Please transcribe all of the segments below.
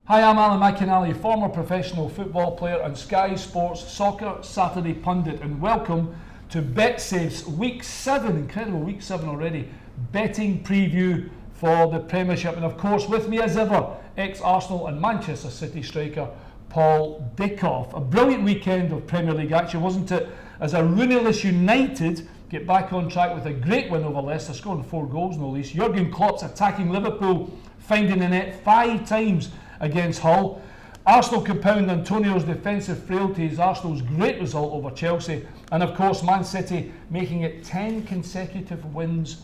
Hi, I'm Alan McInally, former professional football player and Sky Sports Soccer Saturday pundit, and welcome to BetSafe's Week 7, incredible Week 7 already, betting preview for the Premiership. And of course, with me as ever, ex-Arsenal and Manchester City striker Paul Dickov. A brilliant weekend of Premier League action, wasn't it? As a Rooney-less United get back on track with a great win over Leicester, scoring 4 goals no least. Jurgen Klopp's attacking Liverpool, finding the net 5 times against Hull. Arsenal compound Antonio's defensive frailties, Arsenal's great result over Chelsea, and of course Man City making it 10 consecutive wins,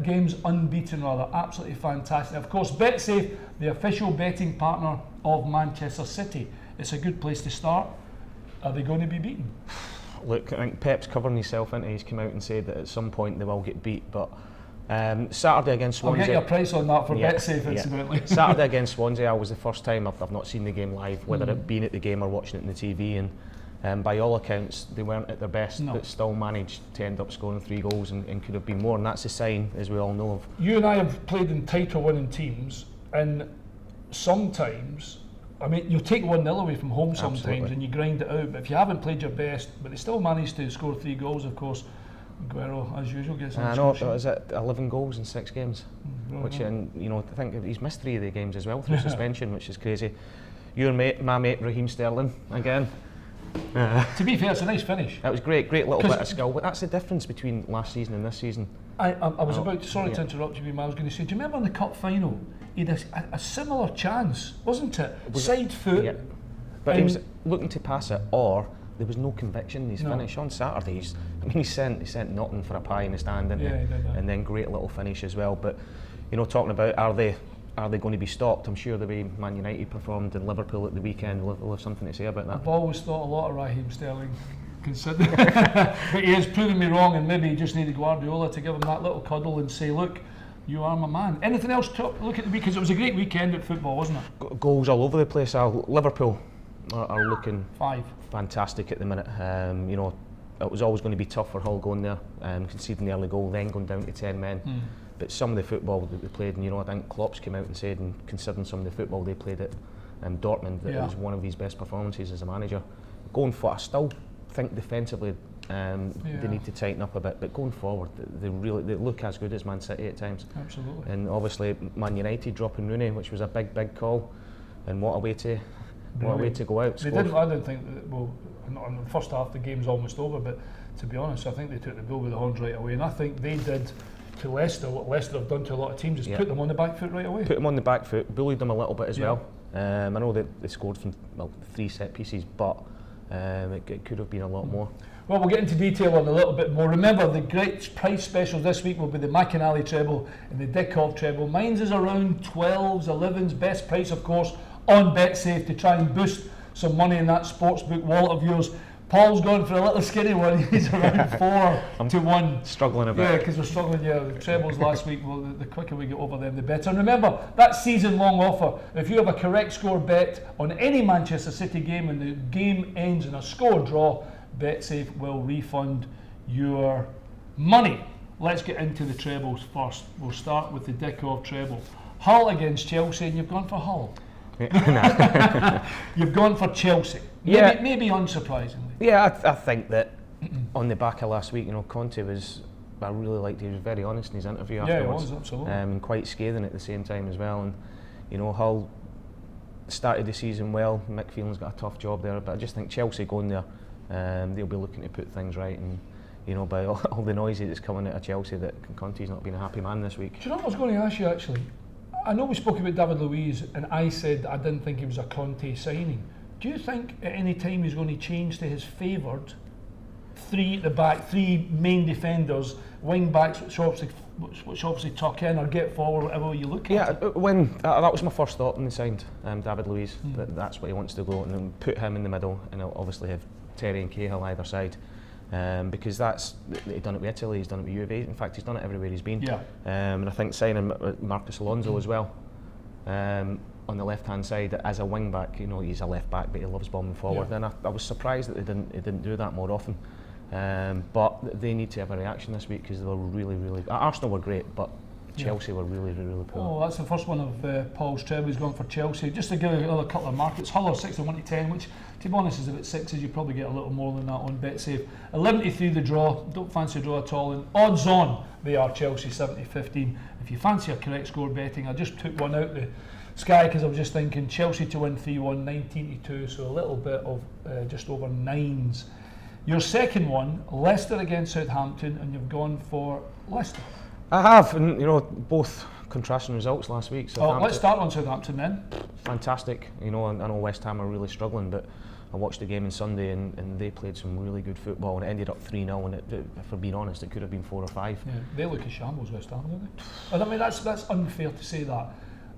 games unbeaten rather. Absolutely fantastic. Of course, BetSafe, the official betting partner of Manchester City. It's a good place to start. Are they going to be beaten? Look, I think Pep's covering himself into. He's come out and said that at some point they will get beat, but Saturday against Swansea. I'll get your price on that for BetSafe, incidentally. Saturday against Swansea was the first time I've not seen the game live, whether it been at the game or watching it on the TV, and by all accounts they weren't at their best, but still managed to end up scoring 3 goals and could have been more, and that's a sign, as we all know, of. You and I have played in title winning teams, and sometimes, I mean, you'll take 1-0 away from home sometimes. Absolutely. And you grind it out, but if you haven't played your best, but they still managed to score 3 goals, of course, Aguero, as usual, gets on. I know, is it 11 goals in 6 games? Which, and you know, I think he's missed 3 of the games as well through suspension, which is crazy. My mate Raheem Sterling, again. To be fair, it's a nice finish. That was great little bit of skill, but that's the difference between last season and this season. I was about, sorry to interrupt you, I was going to say, do you remember in the cup final, he had a similar chance, wasn't it? Side foot. Yeah. But he was looking to pass it, or there was no conviction in his finish on Saturday. He sent Nottingham for a pie in the stand, didn't he? And then great little finish as well. But you know, talking about are they going to be stopped? I'm sure the way Man United performed in Liverpool at the weekend, we'll have something to say about that. I've always thought a lot of Raheem Sterling, considering, but he has proven me wrong, and maybe he just needed Guardiola to give him that little cuddle and say, look, you are my man. Anything else to look at the weekend? Because it was a great weekend at football, wasn't it? Goals all over the place. Liverpool are looking 5 fantastic at the minute. You know, it was always going to be tough for Hull going there, conceding the early goal, then going down to 10 men. But some of the football that they played, and you know, I think Klopp's came out and said, and considering some of the football they played at Dortmund, that it was one of his best performances as a manager. Going for, I still think defensively they need to tighten up a bit, but going forward they look as good as Man City at times. Absolutely. And obviously Man United dropping Rooney, which was a big call, and what a way to go out. They didn't. I don't think that, well, in the first half the game's almost over, but to be honest, I think they took the bull with the horns right away, and I think they did to Leicester what Leicester have done to a lot of teams, is put them on the back foot right away. Put them on the back foot, bullied them a little bit as well. I know that they scored from 3 set pieces, but it could have been a lot more. Well, we'll get into detail on a little bit more. Remember, the great price specials this week will be the McInally treble and the Dickov treble. Mine's is around 12s, 11s, best price of course on BetSafe to try and boost some money in that sportsbook wallet of yours. Paul's gone for a little skinny one. He's around 4 to 1. Struggling a bit. Yeah, because we're struggling. Yeah, the trebles last week. Well, the quicker we get over them, the better. And remember, that season-long offer. If you have a correct score bet on any Manchester City game and the game ends in a score draw, BetSafe will refund your money. Let's get into the trebles first. We'll start with the Dickov treble. Hull against Chelsea, and you've gone for Hull. You've gone for Chelsea. Maybe unsurprisingly. Yeah, I think that on the back of last week, you know, Conte was. I really liked. He was very honest in his interview afterwards. Yeah, he was, absolutely. And quite scathing at the same time as well. And you know, Hull started the season well. Mick Phelan's got a tough job there, but I just think Chelsea going there, they'll be looking to put things right. And you know, by all the noise that's coming out of Chelsea, that Conte's not been a happy man this week. Do you know what I was going to ask you actually? I know we spoke about David Luiz, and I said I didn't think he was a Conte signing. Do you think at any time he's going to change to his favoured 3 at the back, 3 main defenders, wing backs, which obviously tuck in or get forward, whatever you look at? Yeah, when that was my first thought when they signed David Luiz. That's what he wants to go, and then put him in the middle, and he'll obviously have Terry and Cahill either side. Because he's done it with Italy, he's done it with Juve. In fact, he's done it everywhere he's been. Yeah. And I think signing Marcus Alonso as well on the left-hand side as a wing back. You know, he's a left back, but he loves bombing forward. And I was surprised that they didn't do that more often. But they need to have a reaction this week because they were really. Arsenal were great, but Chelsea were really, really poor. Oh, that's the first one of Paul's treble. He's gone for Chelsea. Just to give another couple of markets, Hull are 61 to 10, which to be honest is about sixes. You probably get a little more than that on BetSafe. 11 to 3 the draw. Don't fancy a draw at all. And odds on, they are Chelsea 70 to 15. If you fancy a correct score betting, I just took one out the sky because I was just thinking Chelsea to win 3-1, 19 to 2, so a little bit of just over nines. Your second one, Leicester against Southampton, and you've gone for Leicester. I have, and both contrasting results last week. Let's start on Southampton then. Fantastic. I know West Ham are really struggling, but I watched the game on Sunday and they played some really good football, and it ended up 3-0, and if we're being honest, it could have been 4 or 5. Yeah, they look as shambles, West Ham, don't they? And I mean, that's unfair to say that.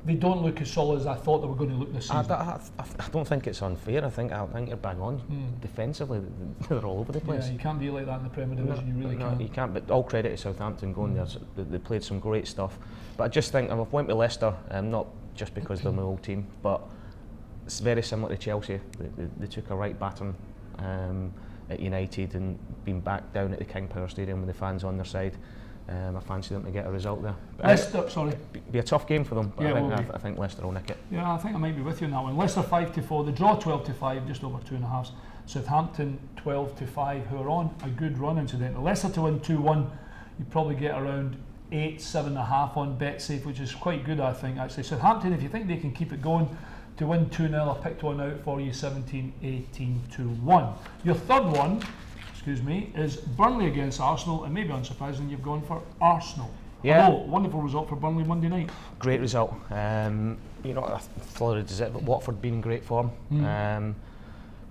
They don't look as solid as I thought they were going to look this season. I don't think it's unfair. I think you're bang on. Defensively, they're all over the place. Yeah, you can't be like that in the Premier Division. You really can't. You can't. But all credit to Southampton going there. They played some great stuff. But I just think I've went with Leicester, not just because they're my old team, but it's very similar to Chelsea. They took a right battering at United and been back down at the King Power Stadium with the fans on their side. I fancy them to get a result there. Leicester, sorry. Be a tough game for them, but yeah, I think Leicester will nick it. Yeah, I think I might be with you on that one. Leicester 5 to 4, the draw 12 to 5, just over 2.5. Southampton 12 to 5, who are on a good run incidentally. Leicester to win 2-1, you probably get around 8, 7.5 on BetSafe, which is quite good, I think actually. Southampton, if you think they can keep it going, to win 2-0, I picked one out for you, 17-18 to 1. Your third one, is Burnley against Arsenal, and maybe unsurprisingly you've gone for Arsenal. Yeah. Although, wonderful result for Burnley Monday night. Great result. I flooded as it, but Watford been in great form.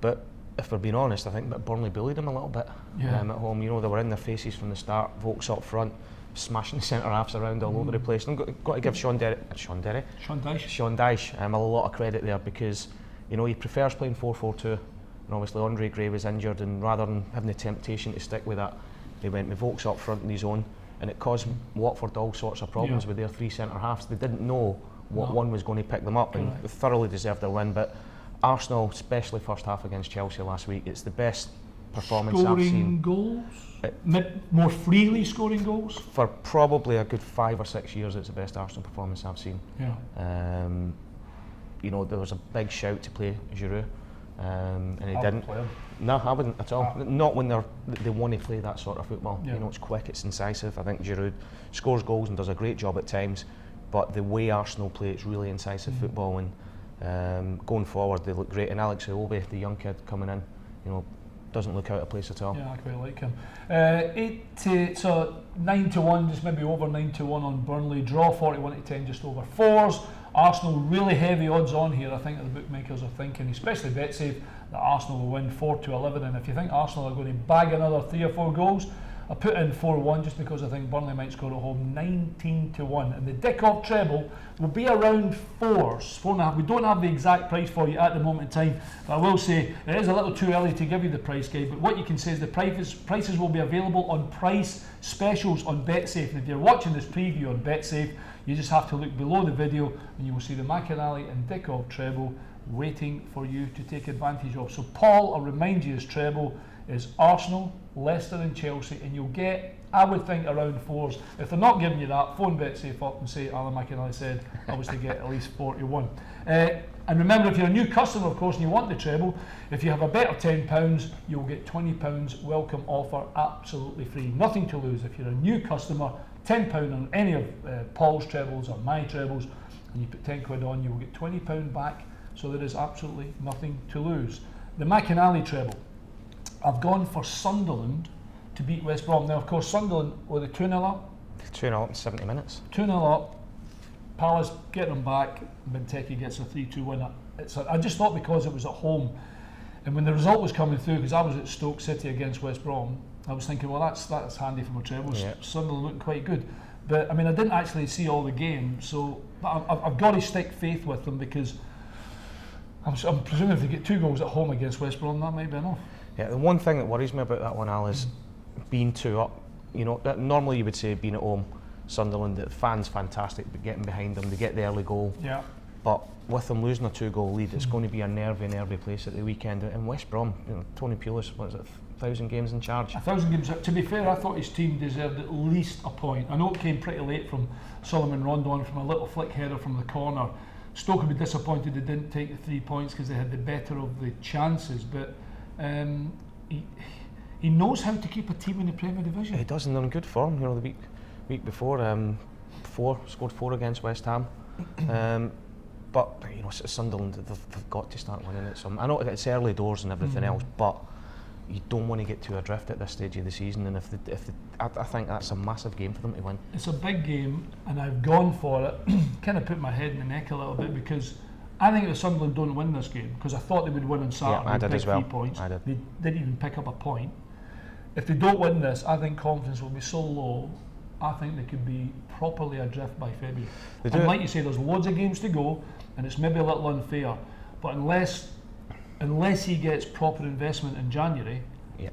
But if we're being honest, I think that Burnley bullied them a little bit at home. They were in their faces from the start. Vokes up front, smashing the centre halves around all over the place. And got to give Sean Dyche a lot of credit there, because he prefers playing 4-4-2. And obviously Andre Gray was injured, and rather than having the temptation to stick with that, he went with Vokes up front in his own, and it caused Watford all sorts of problems with their 3 centre halves. They didn't know what one was going to pick them up, and thoroughly deserved their win. But Arsenal, especially first half against Chelsea last week, it's the best performance I've seen. Goals? More freely scoring goals? For probably a good 5 or 6 years, it's the best Arsenal performance I've seen. Yeah. There was a big shout to play Giroud. And he didn't. Play him. No, I wouldn't at all. Not when they want to play that sort of football. It's quick, it's incisive. I think Giroud scores goals and does a great job at times, but the way Arsenal play, it's really incisive football, and going forward they look great. And Alex Iwobi, the young kid coming in, doesn't look out of place at all. Yeah, I quite like him. 9 to 1, just maybe over 9 to 1 on Burnley. Draw 41 to 10, just over 4s. Arsenal really heavy odds on here. I think that the bookmakers are thinking, especially BetSafe, that Arsenal will win 4 to 11. And if you think Arsenal are going to bag another 3 or 4 goals, I put in 4-1 just because I think Burnley might score at home. 19 to 1, and the Dickov treble will be around 4.5. We don't have the exact price for you at the moment in time, but I will say it is a little too early to give you the price guide. But what you can say is the prices will be available on price specials on BetSafe. And if you're watching this preview on BetSafe, you just have to look below the video and you will see the McInally and Dickov treble waiting for you to take advantage of. So Paul, I'll remind you, his treble is Arsenal, Leicester and Chelsea, and you'll get, I would think, around 4s. If they're not giving you that, phone BetSafe up and say Alan McInally said I was to get at least 41. And remember, if you're a new customer, of course, and you want the treble, if you have a bet of £10, you'll get £20 welcome offer, absolutely free. Nothing to lose. If you're a new customer, £10 on any of Paul's trebles or my trebles, and you put £10 on, you will get £20 back, so there is absolutely nothing to lose. The McInally treble, I've gone for Sunderland to beat West Brom. Now, of course, Sunderland were the 2-0 up. 2-0 up in 70 minutes. 2-0 up. Palace get them back. Benteke gets a 3-2 win. I just thought because it was at home, and when the result was coming through, because I was at Stoke City against West Brom, I was thinking, well, that's handy for my trebles. Yeah. Sunderland looking quite good. But I mean, I didn't actually see all the game, so I've got to stick faith with them, because I'm presuming if they get 2 goals at home against West Brom, that might be enough. Yeah, the one thing that worries me about that one, Al, is being 2 up. That normally you would say being at home, Sunderland, the fans fantastic, but getting behind them, they get the early goal. Yeah. But with them losing a 2-goal lead, it's going to be a nervy place at the weekend. And West Brom, Tony Pulis, what is it, 1,000 games in charge? 1,000 games. To be fair, I thought his team deserved at least a point. I know it came pretty late from Solomon Rondon from a little flick header from the corner. Stoke would be disappointed they didn't take the 3 points because they had the better of the chances. But he knows how to keep a team in the Premier Division. He does, and they're in good form. The week before, scored 4 against West Ham. But Sunderland, they've got to start winning it. I know it's early doors and everything else, but you don't want to get too adrift at this stage of the season. And I think that's a massive game for them to win. It's a big game, and I've gone for it. Kind of put my head in the neck a little bit because I think if Sunderland don't win this game, because I thought they would win on Saturday, I did as well. 3 points. I did. They didn't even pick up a point. If they don't win this, I think confidence will be so low. I think they could be properly adrift by February. And like you say, there's loads of games to go, and it's maybe a little unfair. But unless he gets proper investment in January,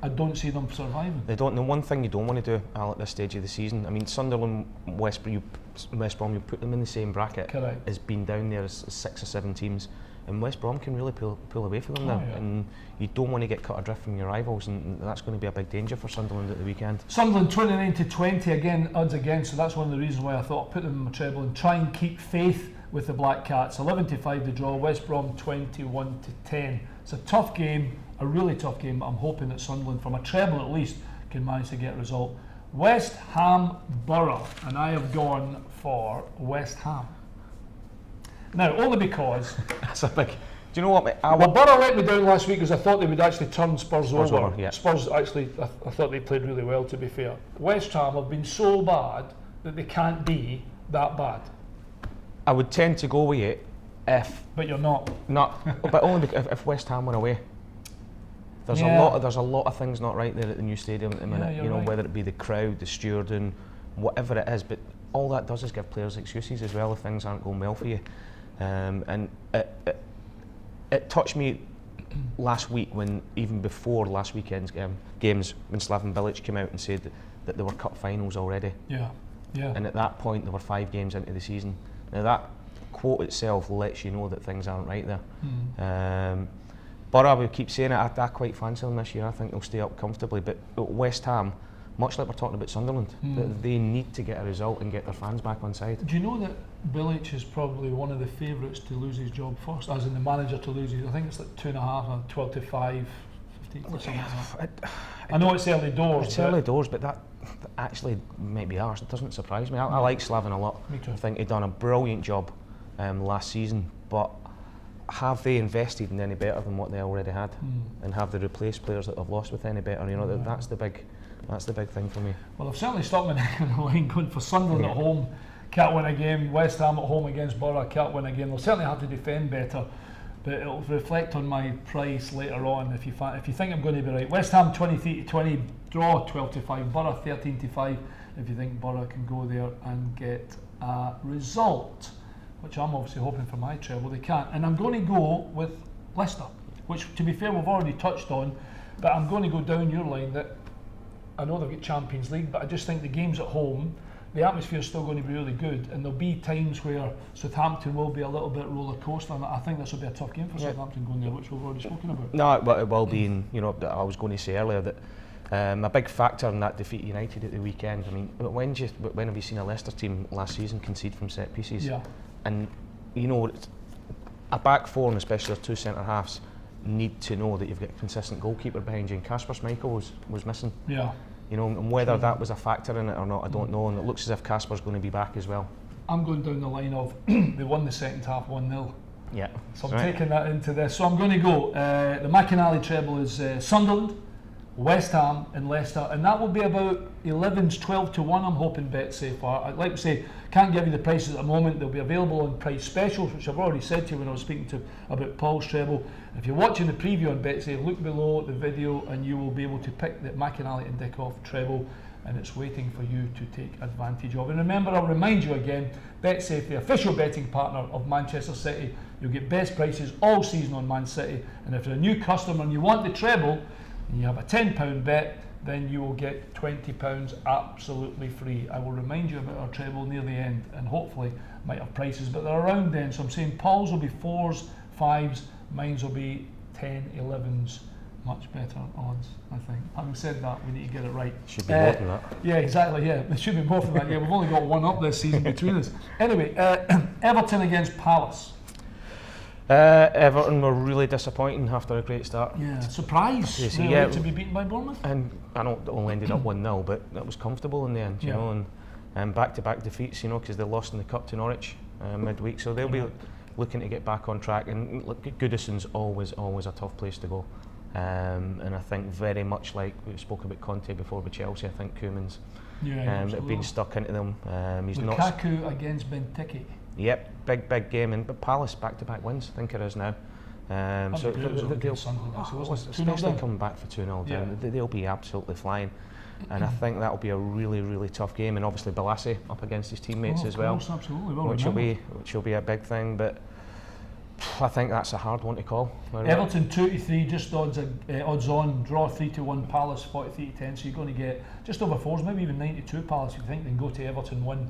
I don't see them surviving. They don't. The one thing you don't want to do, Al, at this stage of the season, I mean, Sunderland, West Brom, you put them in the same bracket. Correct. As being down there as 6 or 7 teams, and West Brom can really pull away from them now. Yeah. And you don't want to get cut adrift from your rivals, and that's going to be a big danger for Sunderland at the weekend. Sunderland 29-20 again, odds against, so that's one of the reasons why I thought I'd put them in my treble and try and keep faith with the Black Cats. 11-5 to draw, West Brom 21-10. It's a tough game, a really tough game, but I'm hoping that Sunderland, from a treble at least, can manage to get a result. West Ham Borough, and I have gone for West Ham. Now, only because... That's a big... Do you know what, mate? Borough let me down last week because I thought they would actually turn Spurs over. Yeah. Spurs actually, I thought they played really well, to be fair. West Ham have been so bad that they can't be that bad. I would tend to go with it if... But you're not. But only because if West Ham went away. There's a lot of things not right there at the new stadium at the minute. Right. Whether it be the crowd, the stewarding, whatever it is. But all that does is give players excuses as well if things aren't going well for you. And it touched me last week, when even before last weekend's games, when Slaven Bilic came out and said that there were cup finals already. Yeah. And at that point there were 5 games into the season. Now that quote itself lets you know that things aren't right there. Borough, we keep saying it, I quite fancy them this year. I think they'll stay up comfortably. But West Ham, much like we're talking about Sunderland, they need to get a result and get their fans back on side. Do you know that Bilic is probably one of the favourites to lose his job first, as in the manager to lose his? I think it's like 2.5, 12-5, 15 or something like that. I know it's early doors. It's early doors, but that actually might be ours. It doesn't surprise me. I like Slaven a lot. Me too. I think he'd done a brilliant job last season, but have they invested in any better than what they already had, and have they replaced players that they've lost with any better? That's the big thing for me. Well, I've certainly stopped my neck on the line going for Sunderland at home. Can't win a game. West Ham at home against Borough. Can't win a game. They'll certainly have to defend better, but it'll reflect on my price later on. If you think I'm going to be right, West Ham 23-20 draw, 12-5. Borough 13-5. If you think Borough can go there and get a result, which I'm obviously hoping for my treble, they can't. And I'm going to go with Leicester, which, to be fair, we've already touched on, but I'm going to go down your line that I know they've got Champions League, but I just think the games at home, the atmosphere is still going to be really good, and there'll be times where Southampton will be a little bit roller coaster, and I think this will be a tough game for Southampton going there, which we've already spoken about. No, but it will be. I was going to say earlier that a big factor in that defeat United at the weekend. I mean, when have you seen a Leicester team last season concede from set pieces? Yeah. And a back four, and especially their 2 centre halves, need to know that you've got a consistent goalkeeper behind you. And Kasper Schmeichel was missing. Yeah. And whether that was a factor in it or not, I don't know. And it looks as if Kasper's going to be back as well. I'm going down the line of they won the second half 1-0. Yeah. So I'm taking that into this. So I'm going to go. The McInally treble is Sunderland, West Ham and Leicester, and that will be about 11s 12-1. I'm hoping bet so far. I'd like to say, can't give you the prices at the moment. They'll be available on price specials, which I've already said to you when I was speaking about Paul's treble. If you're watching the preview on BetSafe, look below the video and you will be able to pick the McInally and Dickov treble, and it's waiting for you to take advantage of. And remember, I'll remind you again, BetSafe, the official betting partner of Manchester City. You'll get best prices all season on Man City, and if you're a new customer and you want the treble and you have a £10 bet, then you will get £20 absolutely free. I will remind you about our treble near the end, and hopefully might have prices, but they're around then. So I'm saying Paul's will be 4s, 5s, mine's will be 10, 11s. Much better odds, I think. Having said that, we need to get it right. Should be more than that. Yeah, exactly. Yeah, there should be more than that. Yeah, we've only got one up this season between us. Anyway, Everton against Palace. Everton were really disappointing after a great start. Yeah, surprise really, to be beaten by Bournemouth. And I know it only ended up 1-0, but that was comfortable in the end, you know. And back-to-back defeats, you know, because they lost in the cup to Norwich midweek, so they'll be looking to get back on track. And look, Goodison's always a tough place to go. And I think very much like we spoke about Conte before with Chelsea, I think Koeman's been stuck into them. He's Lukaku against Benteke. Yep, big game, and but Palace back-to-back wins, I think it is now. So they'll especially coming back for 2-0 down, they'll be absolutely flying. And I think that'll be a really tough game, and obviously Balassi up against his teammates as well, absolutely. Which will be a big thing. But I think that's a hard one to call. Everton 2-3, just odds on, draw 3-1, Palace 43-10, so you're going to get just over 4s, maybe even 92 Palace if you think, then go to Everton win.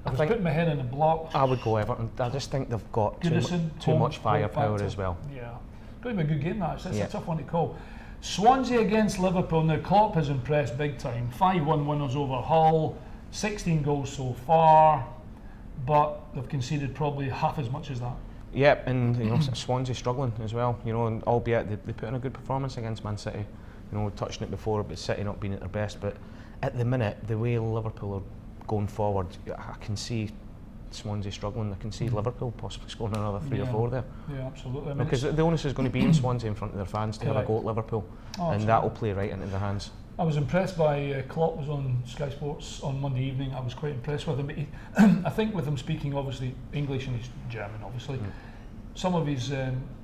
I was putting my head in the block. I would go Everton. I just think they've got too much firepower as well. Yeah, it's going to be a good game that. It's a tough one to call. Swansea against Liverpool. Now Klopp has impressed big time. 5-1 winners over Hull, 16 goals so far, but they've conceded probably half as much as that. Yep, and you know Swansea struggling as well. You know, and albeit they put in a good performance against Man City. You know, we touched on it before, but City not being at their best. But at the minute, the way Liverpool are going forward, I can see Swansea struggling. I can see Liverpool possibly scoring another 3 or 4 there. Yeah, absolutely. Because the onus is going to be in Swansea in front of their fans to have a go at Liverpool, and that will play right into their hands. I was impressed by Klopp was on Sky Sports on Monday evening. I was quite impressed with him. I think with him speaking obviously English and he's German obviously, some of his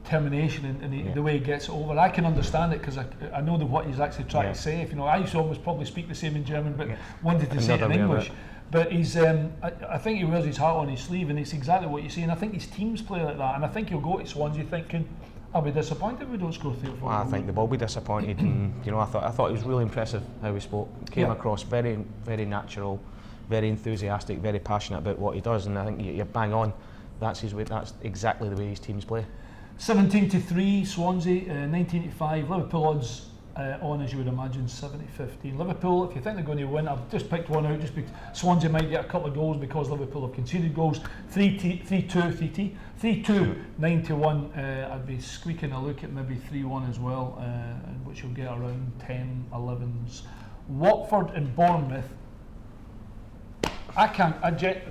termination and the way he gets it over, I can understand it because I know what he's actually trying to say. If you know, I used to almost probably speak the same in German, but wanted to say it in English. But he's, I think he wears his heart on his sleeve, and it's exactly what you say. And I think his teams play like that, and I think he'll go to Swansea thinking, I'll be disappointed if we don't score 3 or 4. Well, I think they will be disappointed, and you know, I thought it was really impressive how he spoke. Came across very natural, very enthusiastic, very passionate about what he does, and I think you're bang on. That's his way. That's exactly the way his teams play. 17-3 Swansea, 19-5 Liverpool odds. On, as you would imagine, 70-15. Liverpool, if you think they're going to win, I've just picked one out just because Swansea might get a couple of goals because Liverpool have conceded goals. 3-2, 9-1. I'd be squeaking a look at maybe 3-1 as well, which will get around 10, 11s. Watford and Bournemouth.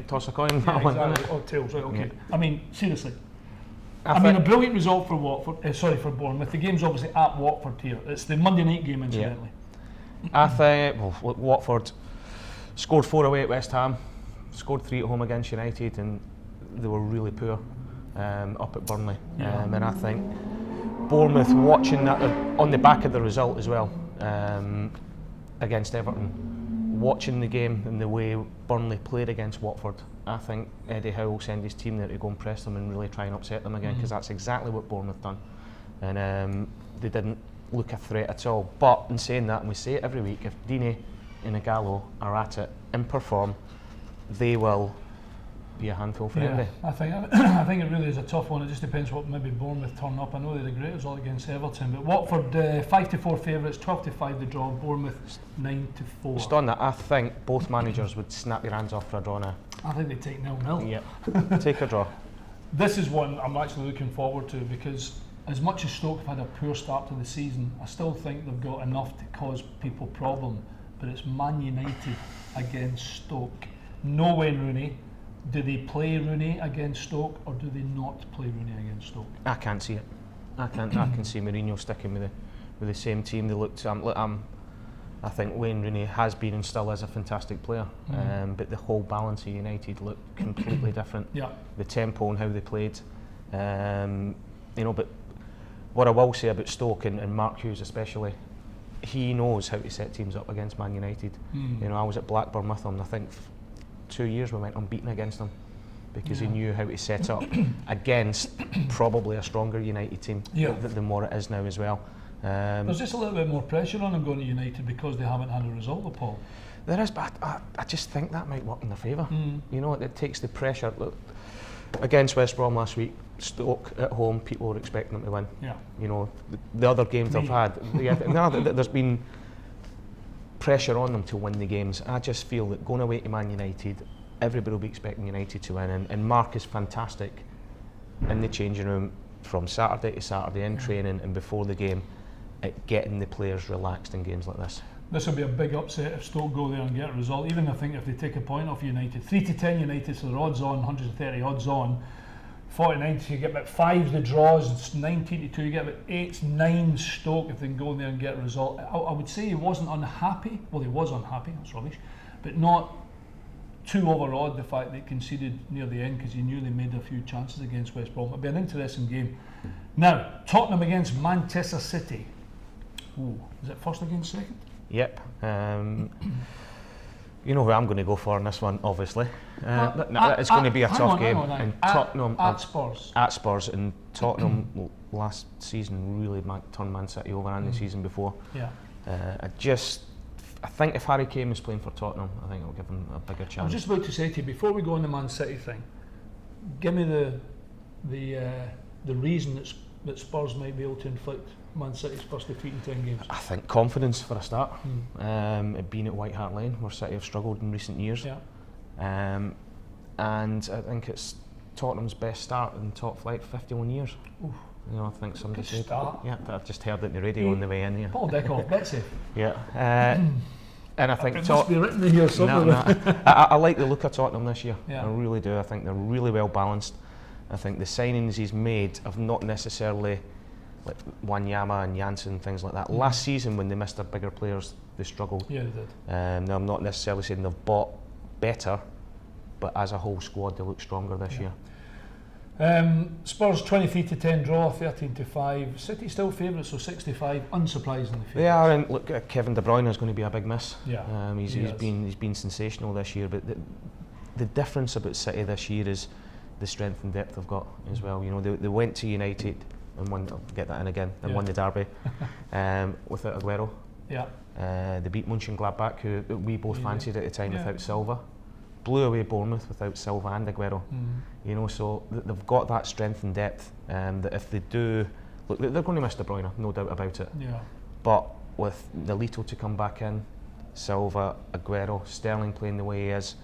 Toss a coin. Exactly. Oh, tails, right, okay. Yeah. I mean, seriously. I mean, a brilliant result for Watford. For Bournemouth. The game's obviously at Watford here. It's the Monday night game, incidentally. I think Watford scored 4 away at West Ham, scored 3 at home against United, and they were really poor up at Burnley. And I think Bournemouth, watching that on the back of the result as well against Everton, watching the game and the way Burnley played against Watford, I think Eddie Howe will send his team there to go and press them and really try and upset them again, because that's exactly what Bournemouth done. And they didn't look a threat at all. But in saying that, and we say it every week, if Deeney and Ighalo are at it and perform, they will be a handful for anybody. I think it really is a tough one. It just depends what maybe Bournemouth turn up. I know they had a great result against Everton, but Watford 5-4 favourites, 12-5 the draw. Bournemouth 9-4. Just on that, I think both managers would snap their hands off for a draw now. I think they take 0-0. Yep. Take a draw. This is one I'm actually looking forward to, because as much as Stoke have had a poor start to the season, I still think they've got enough to cause people problem. But it's Man United against Stoke. No Wayne Rooney. Do they play Rooney against Stoke, or do they not play Rooney against Stoke? I can't see it. I can see Mourinho sticking with the same team. They looked. I think Wayne Rooney has been and still is a fantastic player, but the whole balance of United looked completely different. Yeah. The tempo and how they played, But what I will say about Stoke and Mark Hughes especially, he knows how to set teams up against Man United. You know, I was at Blackburn with him. I think 2 years we went unbeaten against him, because he knew how to set up against probably a stronger United team than what it is now as well. There's just a little bit more pressure on them going to United because they haven't had a result, Paul. There is, but I just think that might work in their favour. You know, it takes the pressure. Look, against West Brom last week, Stoke at home, people were expecting them to win. Yeah. You know, the other games they've had, there's been pressure on them to win the games. I just feel that going away to Man United, everybody will be expecting United to win, and Mark is fantastic in the changing room from Saturday to Saturday in training and before the game at getting the players relaxed in games like this. This will be a big upset if Stoke go there and get a result. Even I think if they take a point off United, 3-10 United, so they're odds on, 130 odds on. 49, so you get about 5 the draws, it's 19-2, you get about 8-9 Stoke if they can go there and get a result. I would say he wasn't unhappy, well he was unhappy, that's rubbish, but not too overawed the fact they conceded near the end because he knew they made a few chances against West Brom. It'll be an interesting game. Now, Tottenham against Manchester City. Ooh, is it first against second? Yep. You know who I'm going to go for in this one, obviously. It's going to be a tough game. And Tottenham at Spurs. At Spurs, and Tottenham last season really turned Man City over and the season before. Yeah. I think if Harry Kane was playing for Tottenham, I think it'll give him a bigger chance. I was just about to say to you, before we go on the Man City thing, give me the reason that Spurs might be able to inflict Man City's first defeat in 10 games. I think confidence for a start. Being at White Hart Lane, where City have struggled in recent years. Yeah. And I think it's Tottenham's best start in top flight for 51 years. Oof. You know, I think somebody said. Start. Yeah, I've just heard it on the radio on the way in here. Paul Dickov, Betsy. Yeah. And I think it must be written in here somewhere. No. I like the look of Tottenham this year. Yeah. I really do. I think they're really well balanced. I think the signings he's made have not necessarily like Wanyama and Janssen and things like that. Last season when they missed their bigger players, they struggled. Yeah, they did. Now I'm not necessarily saying they've bought better, but as a whole squad they look stronger this year. Spurs 23-10 draw, 13-5. City still favourites, so 65, unsurprisingly favourites. They are, and look, Kevin De Bruyne is going to be a big miss. Yeah, he's been sensational this year, but the difference about City this year is the strength and depth they've got as well. You know, they went to United and won. I'll get that in again. And won the derby without Aguero. Yeah. They beat Mönchengladbach, who we both fancied at the time without Silva. Blew away Bournemouth without Silva and Aguero. You know, so they've got that strength and depth. That if they do, look, they're going to miss De Bruyne, no doubt about it. Yeah. But with Nolito to come back in, Silva, Aguero, Sterling playing the way he is,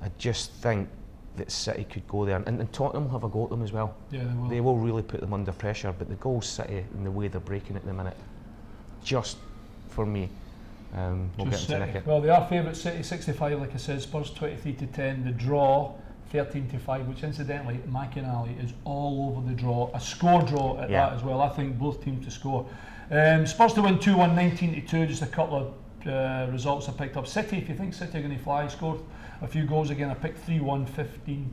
I just think that City could go there, and Tottenham will have a go at them as well. Yeah, they will. They will really put them under pressure, but the goal City and the way they're breaking at the minute, just for me, we'll get into Nicky. Well, they are favourites, City 65, like I said, Spurs 23-10, the draw 13-5, which incidentally, McInally is all over the draw, a score draw at that as well. I think both teams to score. Spurs to win 2-1, 19-2, just a couple of results I picked up. City, if you think City are going to fly, scored a few goals again. I picked 3-1,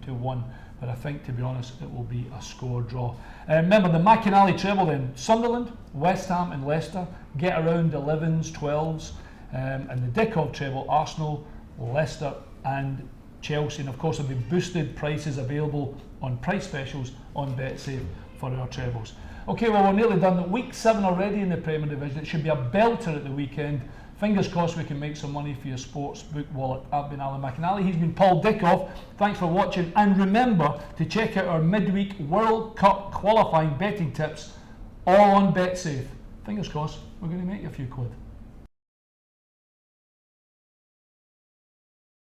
15-1, but I think, to be honest, it will be a score draw. Remember the McInally treble then: Sunderland, West Ham and Leicester get around 11s, 12s, and the Dickov treble: Arsenal, Leicester and Chelsea. And of course there'll be boosted prices available on price specials on BetSafe for our trebles. Okay, well, we're nearly done. Week 7 already in the Premier Division. It should be a belter at the weekend. Fingers crossed we can make some money for your sports book wallet. I've been Alan McInally, he's been Paul Dickov. Thanks for watching, and remember to check out our midweek World Cup qualifying betting tips, all on BetSafe. Fingers crossed we're going to make you a few quid.